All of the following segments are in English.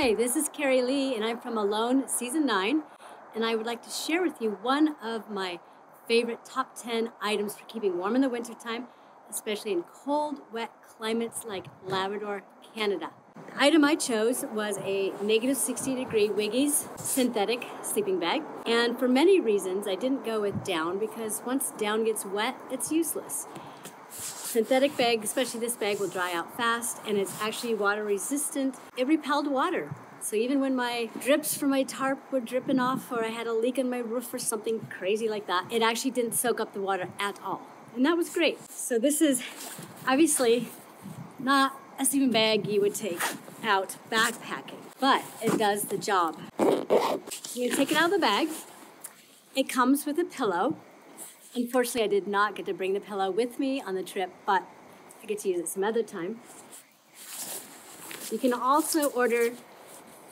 Hi, this is Karie Lee, and I'm from Alone Season 9, and I would like to share with you one of my favorite top 10 items for keeping warm in the wintertime, especially in cold, wet climates like Labrador, Canada. The item I chose was a negative 60-degree Wiggy's synthetic sleeping bag, and for many reasons I didn't go with down because once down gets wet, it's useless. Synthetic bag, especially this bag, will dry out fast and it's actually water resistant. It repelled water. So even when my drips from my tarp were dripping off or I had a leak in my roof or something crazy like that, it actually didn't soak up the water at all. And that was great. So this is obviously not a sleeping bag you would take out backpacking, but it does the job. You take it out of the bag. It comes with a pillow. Unfortunately, I did not get to bring the pillow with me on the trip, but I get to use it some other time. You can also order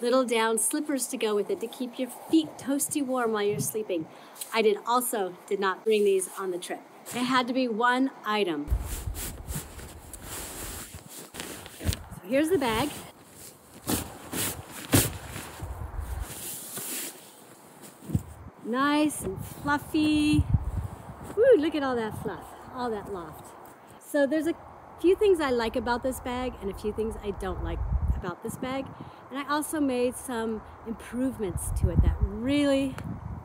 little down slippers to go with it to keep your feet toasty warm while you're sleeping. I did not bring these on the trip. It had to be one item. So here's the bag. Nice and fluffy. Woo, look at all that fluff, all that loft. So there's a few things I like about this bag and a few things I don't like about this bag. And I also made some improvements to it that really,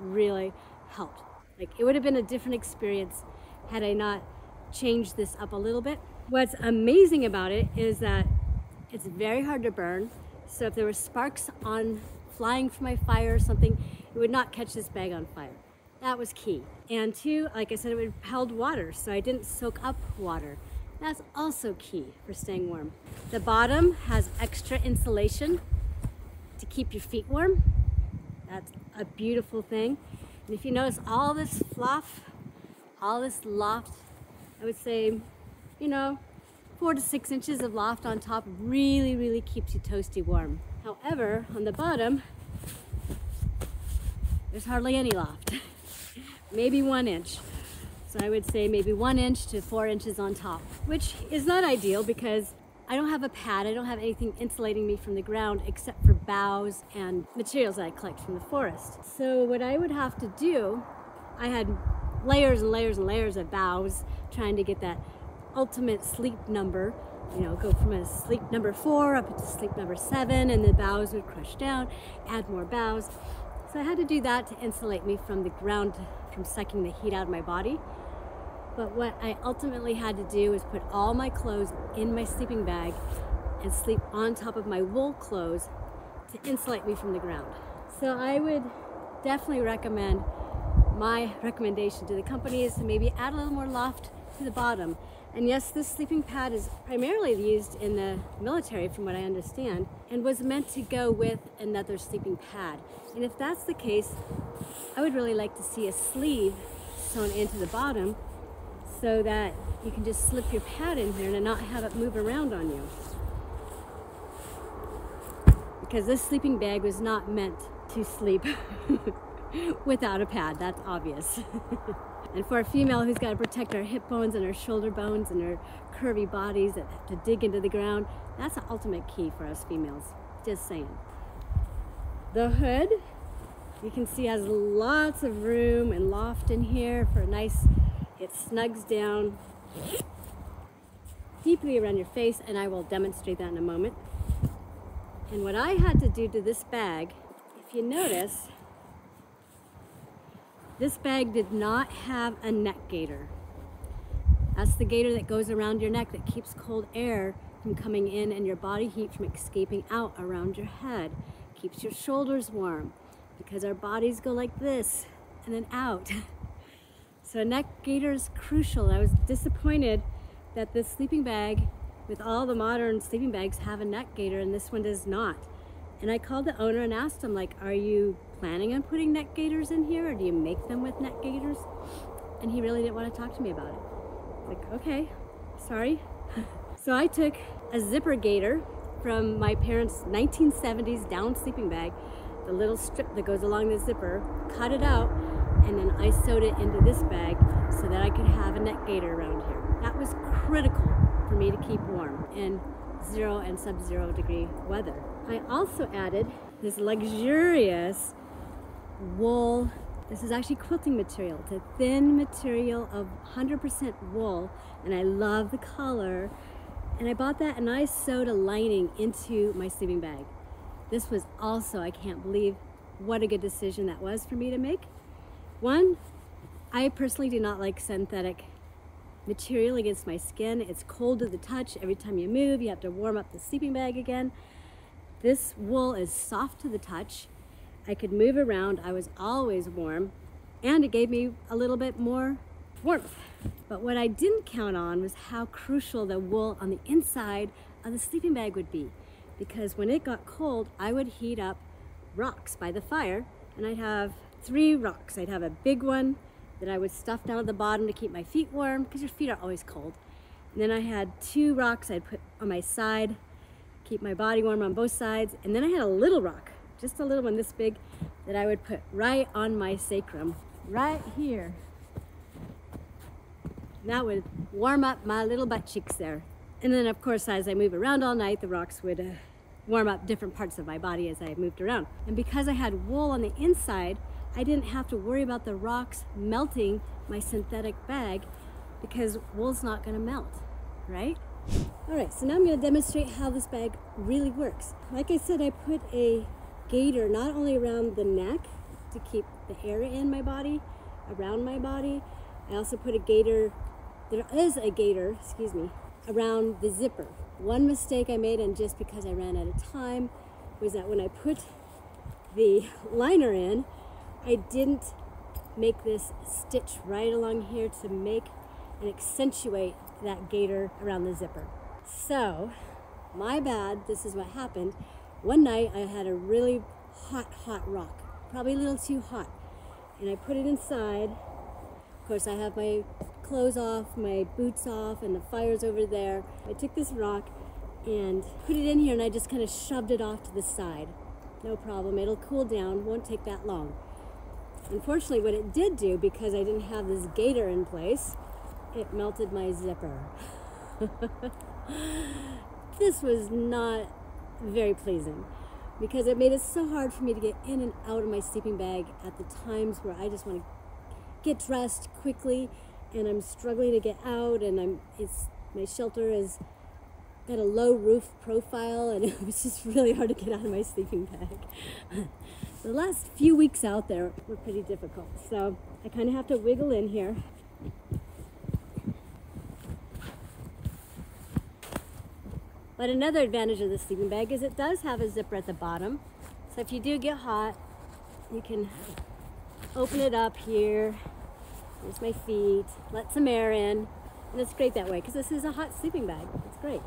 really helped. Like, it would have been a different experience had I not changed this up a little bit. What's amazing about it is that it's very hard to burn. So if there were sparks flying from my fire or something, it would not catch this bag on fire. That was key. And two, like I said, it repelled water, so I didn't soak up water. That's also key for staying warm. The bottom has extra insulation to keep your feet warm. That's a beautiful thing. And if you notice all this fluff, all this loft, I would say, 4 to 6 inches of loft on top really, really keeps you toasty warm. However, on the bottom, there's hardly any loft. Maybe 1 inch. So I would say maybe 1 inch to 4 inches on top, which is not ideal because I don't have a pad. I don't have anything insulating me from the ground except for boughs and materials that I collect from the forest. So what I would have to do, I had layers and layers and layers of boughs trying to get that ultimate sleep number, go from a sleep number 4 up to sleep number 7, and the boughs would crush down, add more boughs. So I had to do that to insulate me from the ground, from sucking the heat out of my body. But what I ultimately had to do is put all my clothes in my sleeping bag and sleep on top of my wool clothes to insulate me from the ground. So I would definitely recommend, my recommendation to the company is to maybe add a little more loft to the bottom. And yes, this sleeping pad is primarily used in the military, from what I understand, and was meant to go with another sleeping pad. And if that's the case, I would really like to see a sleeve sewn into the bottom so that you can just slip your pad in here and not have it move around on you. Because this sleeping bag was not meant to sleep without a pad, that's obvious. And for a female who's got to protect her hip bones and her shoulder bones and her curvy bodies that have to dig into the ground, that's the ultimate key for us females, just saying. The hood, you can see, has lots of room and loft in here for a nice, it snugs down deeply around your face, and I will demonstrate that in a moment. And what I had to do to this bag, if you notice, this bag did not have a neck gaiter. That's the gaiter that goes around your neck that keeps cold air from coming in and your body heat from escaping out around your head. Keeps your shoulders warm because our bodies go like this and then out. So a neck gaiter is crucial. I was disappointed that this sleeping bag, with all the modern sleeping bags, have a neck gaiter and this one does not. And I called the owner and asked him, like, are you planning on putting neck gaiters in here, or do you make them with neck gaiters? And he really didn't want to talk to me about it. Like, okay, sorry. So I took a zipper gaiter from my parents' 1970s down sleeping bag, the little strip that goes along the zipper, cut it out, and then I sewed it into this bag so that I could have a neck gaiter around here. That was critical for me to keep warm. And 0 and sub-0 degree weather. I also added this luxurious wool. This is actually quilting material. It's a thin material of 100% wool, and I love the color. And I bought that and I sewed a lining into my sleeping bag. This was also, I can't believe what a good decision that was for me to make. One, I personally do not like synthetic material against my skin. It's cold to the touch. Every time you move, you have to warm up the sleeping bag again. This wool is soft to the touch. I could move around. I was always warm, and it gave me a little bit more warmth. But what I didn't count on was how crucial the wool on the inside of the sleeping bag would be. Because when it got cold, I would heat up rocks by the fire, and I'd have 3 rocks. I'd have a big one that I would stuff down at the bottom to keep my feet warm, because your feet are always cold. And then I had 2 rocks I'd put on my side, keep my body warm on both sides. And then I had a little rock, just a little one this big, that I would put right on my sacrum, right here. And that would warm up my little butt cheeks there. And then of course, as I move around all night, the rocks would warm up different parts of my body as I moved around. And because I had wool on the inside, I didn't have to worry about the rocks melting my synthetic bag, because wool's not gonna melt, right? All right, so now I'm gonna demonstrate how this bag really works. Like I said, I put a gaiter not only around the neck to keep the air in my body, around my body, I also put a gaiter, there is a gaiter, excuse me, around the zipper. One mistake I made, and just because I ran out of time, was that when I put the liner in, I didn't make this stitch right along here to make and accentuate that gaiter around the zipper. So, my bad, this is what happened. One night I had a really hot rock, probably a little too hot, and I put it inside. Of course, I have my clothes off, my boots off, and the fire's over there. I took this rock and put it in here, and I just kind of shoved it off to the side. No problem, it'll cool down, won't take that long. Unfortunately, what it did do, because I didn't have this gaiter in place, it melted my zipper. This was not very pleasing, because it made it so hard for me to get in and out of my sleeping bag at the times where I just want to get dressed quickly, and I'm struggling to get out, and my shelter is got a low roof profile, and it was just really hard to get out of my sleeping bag. The last few weeks out there were pretty difficult, so I kind of have to wiggle in here. But another advantage of the sleeping bag is it does have a zipper at the bottom. So if you do get hot, you can open it up here. There's my feet, let some air in. And it's great that way, because this is a hot sleeping bag. It's great.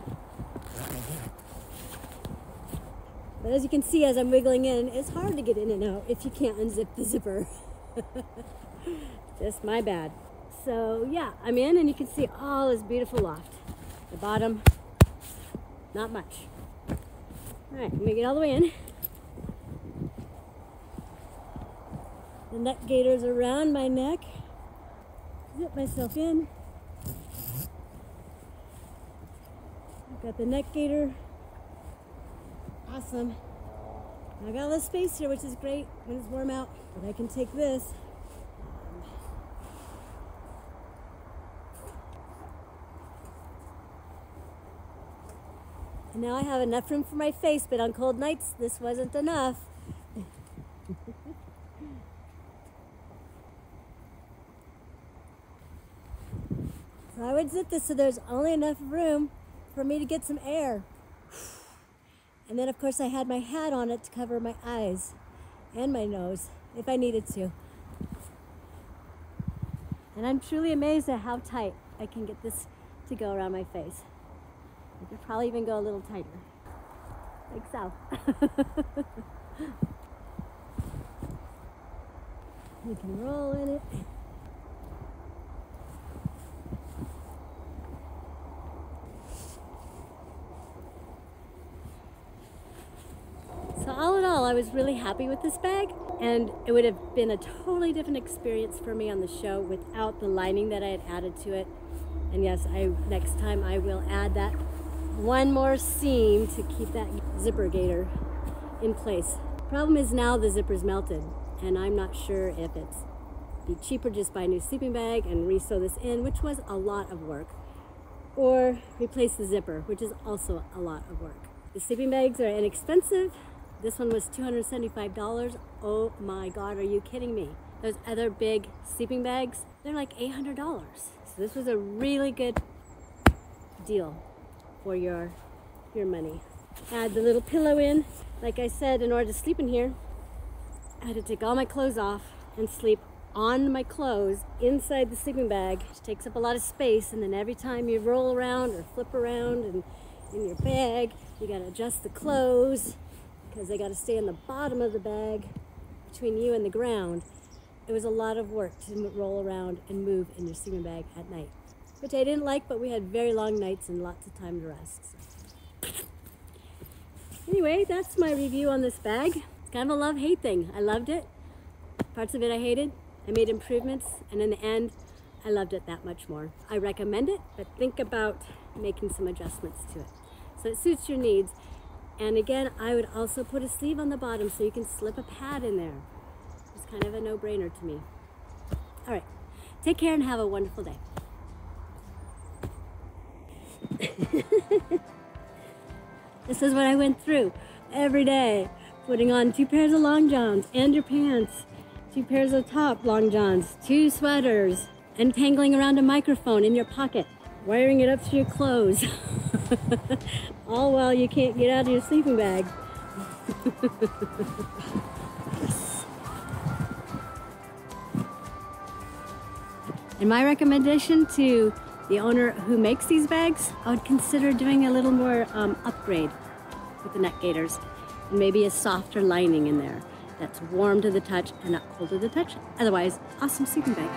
But as you can see, as I'm wiggling in, it's hard to get in and out if you can't unzip the zipper. Just my bad. So yeah, I'm in, and you can see all this beautiful loft. The bottom, not much. All right, I'm gonna get all the way in. The neck gaiter's around my neck. Zip myself in. I've got the neck gaiter. Awesome. I got a little space here, which is great when it's warm out. But I can take this. And now I have enough room for my face, but on cold nights, this wasn't enough. So I would zip this so there's only enough room for me to get some air. And then of course I had my hat on it to cover my eyes and my nose if I needed to. And I'm truly amazed at how tight I can get this to go around my face. I could probably even go a little tighter, like so. You can roll in it. So all in all, I was really happy with this bag, and it would have been a totally different experience for me on the show without the lining that I had added to it. And yes, next time I will add that one more seam to keep that zipper gaiter in place. Problem is now the zipper's melted, and I'm not sure if it's be cheaper just buy a new sleeping bag and re-sew this in, which was a lot of work, or replace the zipper, which is also a lot of work. The sleeping bags are inexpensive. This one was $275. Oh my God, are you kidding me? Those other big sleeping bags, they're like $800. So this was a really good deal for your money. Add the little pillow in. Like I said, in order to sleep in here, I had to take all my clothes off and sleep on my clothes inside the sleeping bag, which takes up a lot of space, and then every time you roll around or flip around and in your bag, you gotta adjust the clothes because they gotta stay in the bottom of the bag between you and the ground. It was a lot of work to roll around and move in your sleeping bag at night, which I didn't like, but we had very long nights and lots of time to rest. So. Anyway, that's my review on this bag. It's kind of a love-hate thing. I loved it. Parts of it I hated. I made improvements, and in the end, I loved it that much more. I recommend it, but think about making some adjustments to it so it suits your needs. And again, I would also put a sleeve on the bottom so you can slip a pad in there. It's kind of a no-brainer to me. All right, take care and have a wonderful day. This is what I went through every day, putting on 2 pairs of long johns and your pants, 2 pairs of top long johns, 2 sweaters, entangling around a microphone in your pocket, wiring it up to your clothes, all while you can't get out of your sleeping bag. And my recommendation to the owner who makes these bags, I would consider doing a little more upgrade with the neck gaiters, and maybe a softer lining in there that's warm to the touch and not cold to the touch. Otherwise, awesome sleeping bag.